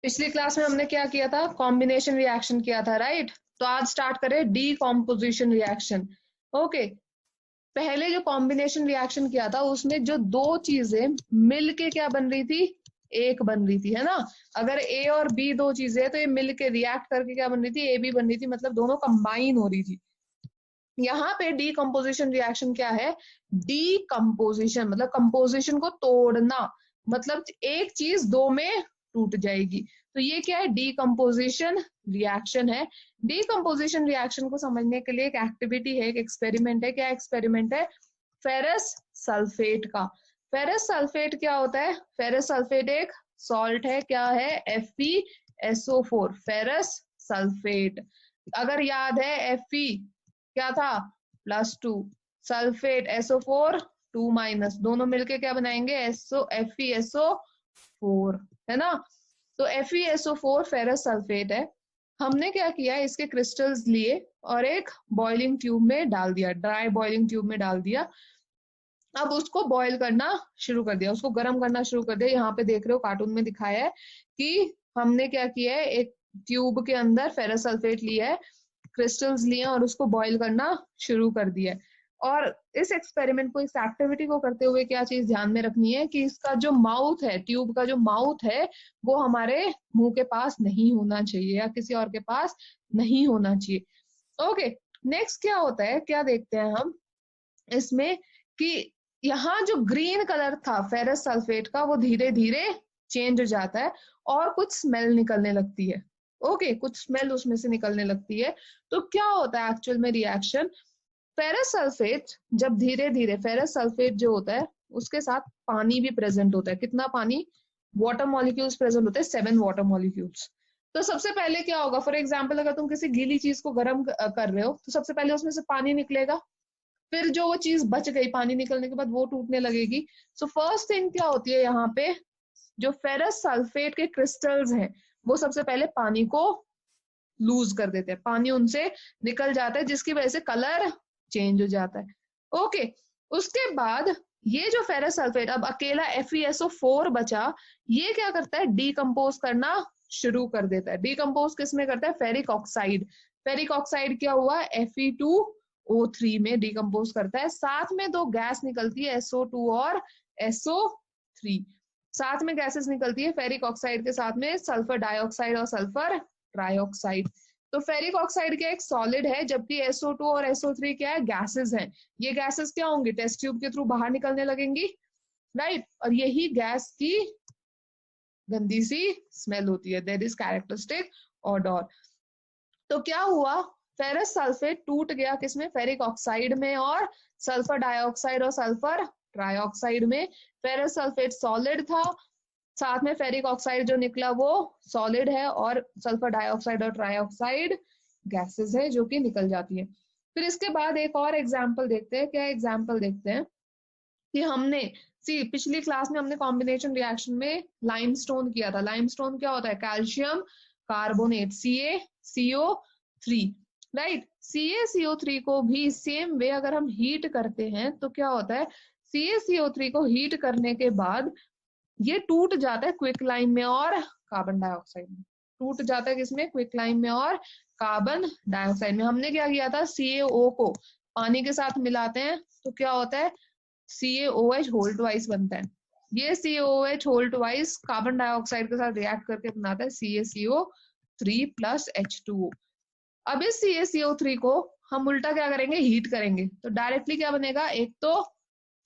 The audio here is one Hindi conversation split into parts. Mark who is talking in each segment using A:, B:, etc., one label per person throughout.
A: पिछली क्लास में हमने क्या किया था, कॉम्बिनेशन रिएक्शन किया था, राइट। तो आज स्टार्ट करें डीकॉम्पोजिशन रिएक्शन। ओके, पहले जो कॉम्बिनेशन रिएक्शन किया था उसमें जो दो चीजें मिलके क्या बन रही थी, एक बन रही थी, है ना। अगर ए और बी दो चीजें तो ये मिलके रिएक्ट करके क्या बन रही थी, ए बी बन रही थी, मतलब दोनों कंबाइन हो रही थी। यहाँ पे डीकम्पोजिशन रिएक्शन क्या है, डीकम्पोजिशन मतलब कंपोजिशन को तोड़ना, मतलब एक चीज दो में टूट जाएगी। तो ये क्या है, डीकम्पोजिशन रिएक्शन है। डीकम्पोजिशन रिएक्शन को समझने के लिए एक एक्टिविटी है, एक एक्सपेरिमेंट है। क्या एक्सपेरिमेंट है, फेरस सल्फेट का। फेरस सल्फेट क्या होता है, फेरस सल्फेट एक सॉल्ट है, क्या है, FeSO4, फेरस सल्फेट। अगर याद है Fe क्या था, +2, सल्फेट SO4 2-, दोनों मिलके क्या बनाएंगे, FeSO4, है ना। तो FeSO4 फेरस सल्फेट है। हमने क्या किया, इसके क्रिस्टल्स लिए और एक बॉइलिंग ट्यूब में डाल दिया, ड्राई बॉइलिंग ट्यूब में डाल दिया। अब उसको बॉईल करना शुरू कर दिया, उसको गर्म करना शुरू कर दिया। यहाँ पे देख रहे हो कार्टून में दिखाया है कि हमने क्या किया है, एक ट्यूब के अंदर फेरस सल्फेट लिया है, क्रिस्टल्स लिए और उसको बॉईल करना शुरू कर दिया है। और इस एक्सपेरिमेंट को, इस एक्टिविटी को करते हुए क्या चीज ध्यान में रखनी है कि इसका जो माउथ है, ट्यूब का जो माउथ है, वो हमारे मुंह के पास नहीं होना चाहिए या किसी और के पास नहीं होना चाहिए। ओके, नेक्स्ट क्या होता है, क्या देखते हैं हम इसमें कि यहाँ जो ग्रीन कलर था फेरस सल्फेट का, वो धीरे धीरे चेंज हो जाता है और कुछ स्मेल निकलने लगती है। ओके, कुछ स्मेल उसमें से निकलने लगती है। तो क्या होता है एक्चुअल में रिएक्शन, फेरस सल्फेट जब धीरे धीरे, फेरस सल्फेट जो होता है उसके साथ पानी भी प्रेजेंट होता है। कितना पानी, वाटर मॉलिक्यूल्स प्रेजेंट होते हैं, 7 वाटर मॉलिक्यूल्स। तो सबसे पहले क्या होगा, फॉर एग्जाम्पल अगर तुम किसी गीली चीज को गर्म कर रहे हो तो सबसे पहले उसमें से पानी निकलेगा, फिर जो वो चीज बच गई पानी निकलने के बाद वो टूटने लगेगी। सो फर्स्ट थिंग क्या होती है, यहाँ पे जो फेरस सल्फेट के क्रिस्टल्स हैं वो सबसे पहले पानी को लूज कर देते हैं, पानी उनसे निकल जाता है जिसकी वजह से कलर चेंज हो जाता है। ओके, उसके बाद ये जो फेरस सल्फेट, अब अकेला FeSO4 बचा, ये क्या करता है, डीकम्पोज करना शुरू कर देता है। डीकम्पोज किस में करता है, फेरिक ऑक्साइड। फेरिक ऑक्साइड क्या हुआ, Fe2O3 में डीकम्पोज करता है। साथ में दो गैस निकलती है, SO2 और SO3। साथ में गैसेस निकलती है फेरिक ऑक्साइड के साथ में, सल्फर डाइऑक्साइड और सल्फर ट्राइऑक्साइड। तो फेरिक ऑक्साइड क्या एक सॉलिड है, जबकि SO2 और SO3 क्या है, गैसेस हैं। ये गैसेस क्या होंगी, टेस्ट ट्यूब के थ्रू बाहर निकलने लगेंगी, राइट। और यही गैस की गंदी सी स्मेल होती है, दैट इज कैरेक्टरिस्टिक ऑडोर। तो क्या हुआ, फेरस सल्फेट टूट गया किसमें, फेरिक ऑक्साइड में और सल्फर डाइऑक्साइड और सल्फर ट्राइऑक्साइड में। फेरस सल्फेट सॉलिड था, साथ में फेरिक ऑक्साइड जो निकला वो सॉलिड है, और सल्फर डाइऑक्साइड और ट्राइऑक्साइड गैसेस है जो कि निकल जाती है। फिर इसके बाद एक और एग्जाम्पल देखते हैं। क्या एग्जाम्पल देखते हैं कि हमने पिछली क्लास में हमने कॉम्बिनेशन रिएक्शन में लाइमस्टोन किया था। लाइमस्टोन क्या होता है, calcium carbonate, CaCO3, right. CaCO3 को भी सेम वे अगर हम हीट करते हैं तो क्या होता है, CaCO3 को हीट करने के बाद ये टूट जाता है क्विकलाइन में और कार्बन डाइऑक्साइड में। टूट जाता है किसमें, क्विकलाइन में और कार्बन डाइऑक्साइड में। हमने क्या किया था, CaO को पानी के साथ मिलाते हैं तो क्या होता है, CaOH होल ट्वाइस बनता है। ये CaOH whole twice carbon dioxide के साथ रिएक्ट करके बनाता है CaCO3 + H2O। अब इस CaCO3 को हम उल्टा क्या करेंगे, हीट करेंगे तो डायरेक्टली क्या बनेगा, एक तो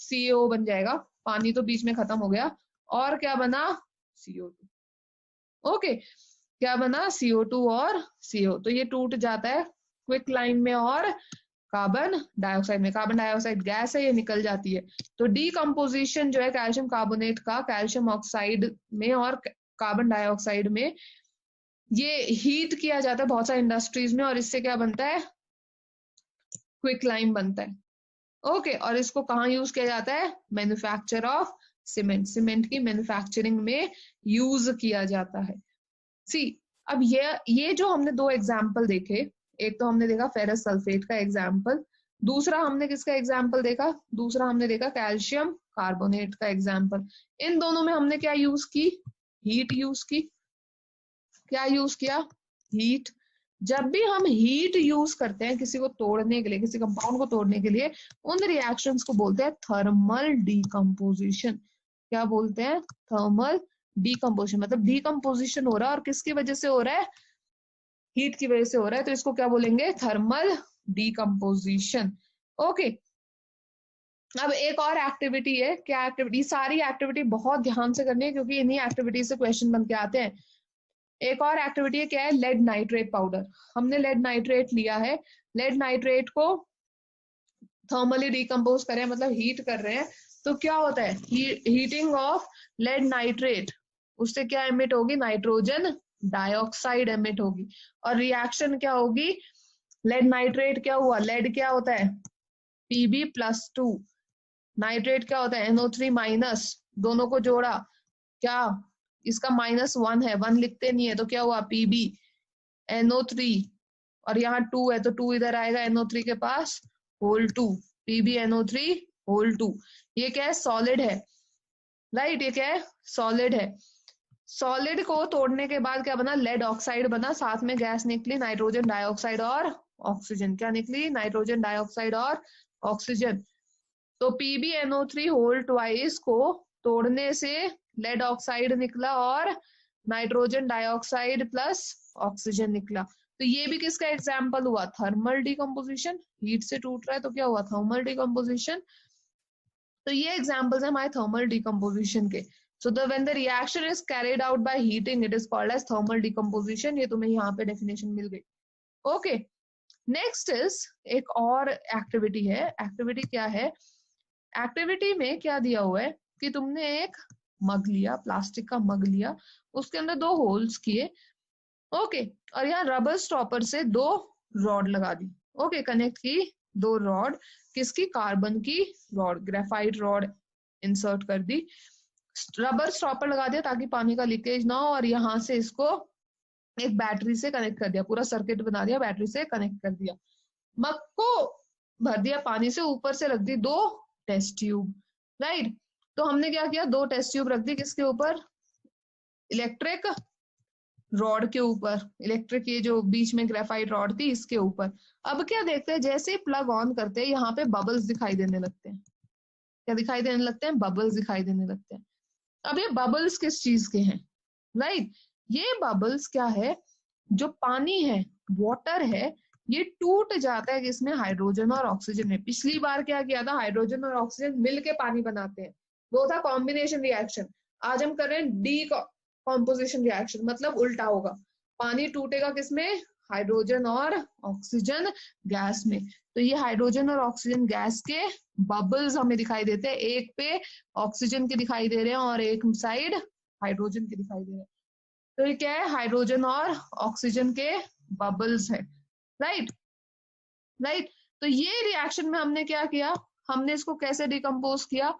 A: CaO बन जाएगा, पानी तो बीच में खत्म हो गया, और क्या बना, CO2। ओके, क्या बना, CO2 और CO। तो ये टूट जाता है क्विक लाइन में और कार्बन डाइऑक्साइड में। कार्बन डाइऑक्साइड गैस है, ये निकल जाती है। तो डीकम्पोजिशन जो है कैल्शियम कार्बोनेट का कैल्शियम ऑक्साइड में और कार्बन डाइऑक्साइड में, ये हीट किया जाता है बहुत सारी इंडस्ट्रीज में, और इससे क्या बनता है, क्विक लाइम बनता है। ओके, और इसको कहाँ यूज किया जाता है, मैन्युफैक्चर ऑफ सीमेंट, सीमेंट की मैन्युफैक्चरिंग में यूज किया जाता है। सी, अब ये जो हमने दो एग्जाम्पल देखे, एक तो हमने देखा फेरस सल्फेट का एग्जाम्पल, दूसरा हमने किसका एग्जाम्पल देखा, दूसरा हमने देखा कैल्शियम कार्बोनेट का एग्जाम्पल। इन दोनों में हमने क्या यूज की, हीट यूज की, क्या यूज किया? हीट। जब भी हम हीट यूज करते हैं किसी को तोड़ने के लिए, किसी कंपाउंड को तोड़ने के लिए, उन रिएक्शंस को बोलते हैं थर्मल डिकम्पोजिशन। क्या बोलते हैं? Thermal decomposition. मतलब डिकम्पोजिशन हो रहा है और किसकी वजह से हो रहा है? हीट की वजह से हो रहा है, तो इसको क्या बोलेंगे? Thermal decomposition. ओके, अब एक और एक्टिविटी है। क्या एक्टिविटी? सारी एक्टिविटी बहुत ध्यान से करनी है क्योंकि इन्हीं एक्टिविटी से क्वेश्चन बन के आते हैं। एक और एक्टिविटी है, क्या है? Lead nitrate powder. हमने लेड नाइट्रेट लिया है, लेड नाइट्रेट को थर्मली डिकम्पोज करें, मतलब हीट कर रहे हैं, तो क्या होता है? हीटिंग ऑफ लेड नाइट्रेट, उससे क्या एमिट होगी? नाइट्रोजन डाइऑक्साइड एमिट होगी। और रिएक्शन क्या होगी? लेड नाइट्रेट क्या हुआ? लेड क्या होता है? Pb+2। नाइट्रेट क्या होता है? NO3 माइनस, दोनों को जोड़ा, क्या इसका -1 है, 1 लिखते नहीं है, तो क्या हुआ? PbNO3, और यहाँ 2 है तो 2 इधर आएगा NO3 के पास, होल 2, PbNO3 होल 2। ये क्या है? सॉलिड है, राइट? ये क्या है? सॉलिड है। सॉलिड को तोड़ने के बाद क्या बना? लेड ऑक्साइड बना, साथ में गैस निकली नाइट्रोजन डाइऑक्साइड और ऑक्सीजन। क्या निकली? नाइट्रोजन डाइऑक्साइड और ऑक्सीजन। तो PbNO3 होल ट्वाइस को तोड़ने से लेड ऑक्साइड निकला और नाइट्रोजन डाइऑक्साइड प्लस ऑक्सीजन निकला। तो ये भी किसका एग्जाम्पल हुआ? Thermal decomposition. हीट से टूट रहा है तो क्या हुआ? Thermal decomposition. तो ये एग्जाम्पल्स है हमारे थर्मल डिकम्पोजिशन के। So the when the reaction is carried out by heating it is called as thermal decomposition. ये तुम्हें यहाँ पे डेफिनेशन मिल गई। ओके, नेक्स्ट इज एक और एक्टिविटी है। एक्टिविटी क्या है? एक्टिविटी में क्या दिया हुआ है कि तुमने एक मग लिया, प्लास्टिक का मग लिया, उसके अंदर 2 होल्स किए, ओके, और यहाँ रबर स्टॉपर से 2 रॉड लगा दी, ओके, कनेक्ट की 2 रॉड, किसकी? कार्बन की रॉड, ग्रेफाइट रॉड इंसर्ट कर दी, रबर स्टॉपर लगा दिया ताकि पानी का लीकेज ना हो, और यहाँ से इसको एक बैटरी से कनेक्ट कर दिया, पूरा सर्किट बना दिया, बैटरी से कनेक्ट कर दिया, मग को भर दिया पानी से, ऊपर से रख दी 2 टेस्ट ट्यूब, राइट? तो हमने क्या किया? 2 टेस्ट ट्यूब रख दी, किसके ऊपर? इलेक्ट्रिक रॉड के ऊपर, इलेक्ट्रिक ये जो बीच में ग्रेफाइट रॉड थी इसके ऊपर। अब क्या देखते हैं? जैसे ही प्लग ऑन करते हैं यहाँ पे बबल्स दिखाई देने लगते हैं। क्या दिखाई देने लगते हैं? बबल्स दिखाई देने लगते हैं। अब ये बबल्स किस चीज के हैं? राइट, ये बबल्स क्या है? जो पानी है, वाटर है, ये टूट जाता है किसमें? हाइड्रोजन और ऑक्सीजन में। पिछली बार क्या किया था? हाइड्रोजन और ऑक्सीजन मिलके पानी बनाते हैं, वो था कॉम्बिनेशन रिएक्शन। आज हम कर रहे हैं डी कॉम्पोजिशन रिएक्शन, मतलब उल्टा होगा, पानी टूटेगा किसमें? हाइड्रोजन और ऑक्सीजन गैस में। तो ये हाइड्रोजन और ऑक्सीजन गैस के बबल्स हमें दिखाई देते हैं, एक पे ऑक्सीजन के दिखाई दे रहे हैं और एक साइड हाइड्रोजन के दिखाई दे रहे हैं। तो ये क्या है? हाइड्रोजन और ऑक्सीजन के बबल्स है, राइट? राइट, तो ये रिएक्शन में हमने क्या किया? हमने इसको कैसे डिकम्पोज किया?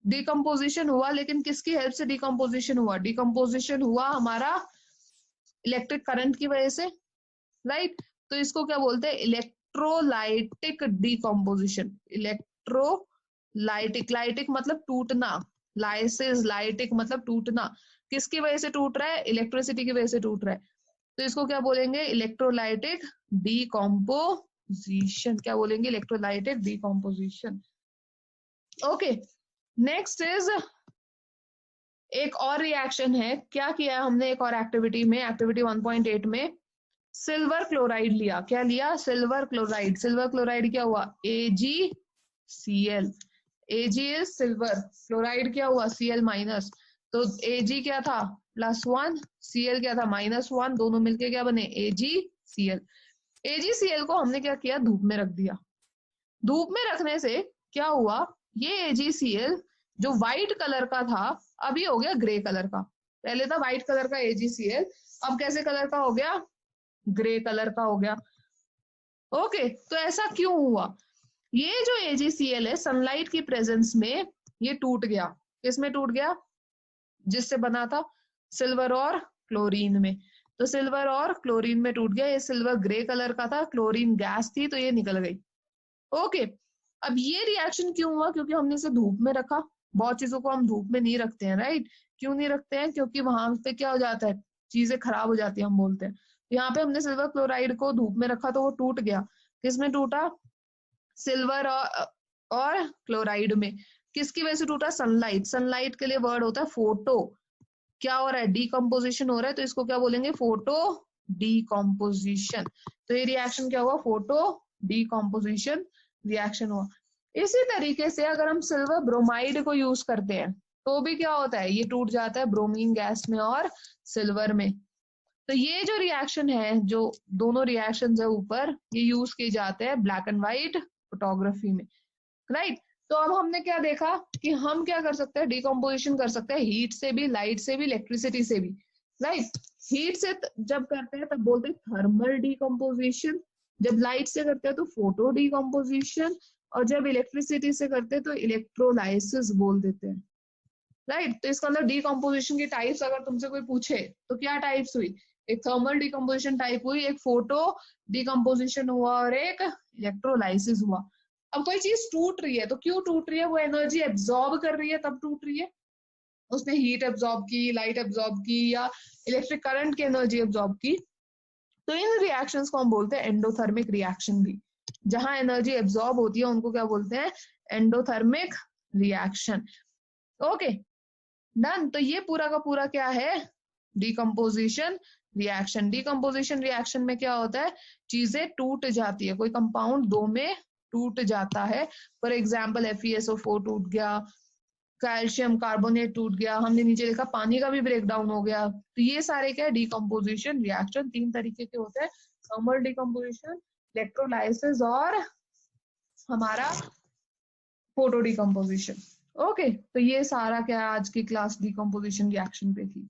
A: डिकम्पोजिशन हुआ, लेकिन किसकी हेल्प से डिकम्पोजिशन हुआ? डिकम्पोजिशन हुआ हमारा इलेक्ट्रिक करंट की वजह से, राइट? तो इसको क्या बोलते हैं? Electrolytic decomposition. इलेक्ट्रोलाइटिक, लाइटिक मतलब टूटना, लाइसिस लाइटिक मतलब टूटना। किसकी वजह से टूट रहा है? इलेक्ट्रिसिटी की वजह से टूट रहा है, तो इसको क्या बोलेंगे? Electrolytic decomposition. क्या बोलेंगे? Electrolytic decomposition. Okay, next is एक और रिएक्शन है। क्या किया है हमने एक और एक्टिविटी में? एक्टिविटी 1.8 में सिल्वर क्लोराइड लिया। क्या लिया? Silver chloride. सिल्वर क्लोराइड क्या हुआ? AgCl। Ag is silver, chloride क्या हुआ? Cl minus. तो Ag क्या था? +1, Cl क्या था? -1, दोनों मिलके क्या बने? AgCl। AgCl को हमने क्या किया? धूप में रख दिया। धूप में रखने से क्या हुआ? ये AgCl जो व्हाइट कलर का था अब ये हो गया ग्रे कलर का। पहले था व्हाइट कलर का AgCl, अब कैसे कलर का हो गया? ग्रे कलर का हो गया। ओके, तो ऐसा क्यों हुआ? ये जो AgCl है सनलाइट की प्रेजेंस में ये टूट गया। किसमें टूट गया? जिससे बना था सिल्वर और क्लोरीन में। तो सिल्वर और क्लोरीन में टूट गया। ये सिल्वर ग्रे कलर का था, क्लोरीन गैस थी, तो ये निकल गई। ओके, अब ये रिएक्शन क्यों हुआ? क्योंकि हमने इसे धूप में रखा। बहुत चीजों को हम धूप में नहीं रखते हैं, राइट? क्यों नहीं रखते हैं? क्योंकि वहां पे क्या हो जाता है? चीजें खराब हो जाती है, हम बोलते हैं। यहाँ पे हमने सिल्वर क्लोराइड को धूप में रखा तो वो टूट गया। किसमें टूटा? सिल्वर और क्लोराइड में। किसकी वजह से टूटा? सनलाइट। सनलाइट के लिए वर्ड होता है फोटो। क्या हो रहा है? डीकम्पोजिशन हो रहा है, तो इसको क्या बोलेंगे? Photo decomposition. तो ये रिएक्शन क्या हुआ? फोटो डीकम्पोजिशन रिएक्शन हुआ। इसी तरीके से अगर हम सिल्वर ब्रोमाइड को यूज करते हैं तो भी क्या होता है? ये टूट जाता है ब्रोमीन गैस में और सिल्वर में। तो ये जो रिएक्शन है, जो दोनों रिएक्शन है ऊपर, ये यूज किए जाते हैं ब्लैक एंड व्हाइट फोटोग्राफी में, राइट। तो अब हमने क्या देखा कि हम क्या कर सकते हैं? डिकम्पोजिशन कर सकते हैं हीट से भी, लाइट से भी, इलेक्ट्रिसिटी से भी, राइट। हीट से जब करते हैं तब बोलते हैं थर्मल डिकम्पोजिशन, जब लाइट से करते हैं तो फोटो डिकम्पोजिशन, और जब इलेक्ट्रिसिटी से करते हैं तो इलेक्ट्रोलाइसिस बोल देते हैं, राइट। तो इसका मतलब डिकम्पोजिशन की टाइप्स अगर तुमसे कोई पूछे तो क्या टाइप्स हुई? एक थर्मल डिकम्पोजिशन टाइप हुई, एक फोटो डिकम्पोजिशन हुआ, और एक इलेक्ट्रोलाइसिस हुआ। अब कोई चीज टूट रही है तो क्यों टूट रही है? वो एनर्जी एब्जॉर्ब कर रही है तब टूट रही है। उसने हीट एब्जॉर्ब की, लाइट एब्जॉर्ब की, या इलेक्ट्रिक करंट की एनर्जी एब्जॉर्ब की। तो इन रिएक्शंस को हम बोलते हैं एंडोथर्मिक रिएक्शन भी। जहां एनर्जी एब्जॉर्ब होती है उनको क्या बोलते हैं? Endothermic reaction. Okay, done. तो ये पूरा का पूरा क्या है? Decomposition reaction. डिकम्पोजिशन रिएक्शन में क्या होता है? चीजें टूट जाती है, कोई कंपाउंड दो में टूट जाता है। फॉर एग्जाम्पल FeSO4 टूट गया, कैल्शियम कार्बोनेट टूट गया, हमने नीचे देखा पानी का भी ब्रेक डाउन हो गया। तो ये सारे क्या है? Decomposition reaction. 3 तरीके के होते हैं, थर्मल डिकम्पोजिशन, इलेक्ट्रोलाइसिस और हमारा फोटो डिकम्पोजिशन। ओके, तो ये सारा क्या आज की क्लास डिकम्पोजिशन रिएक्शन पे थी।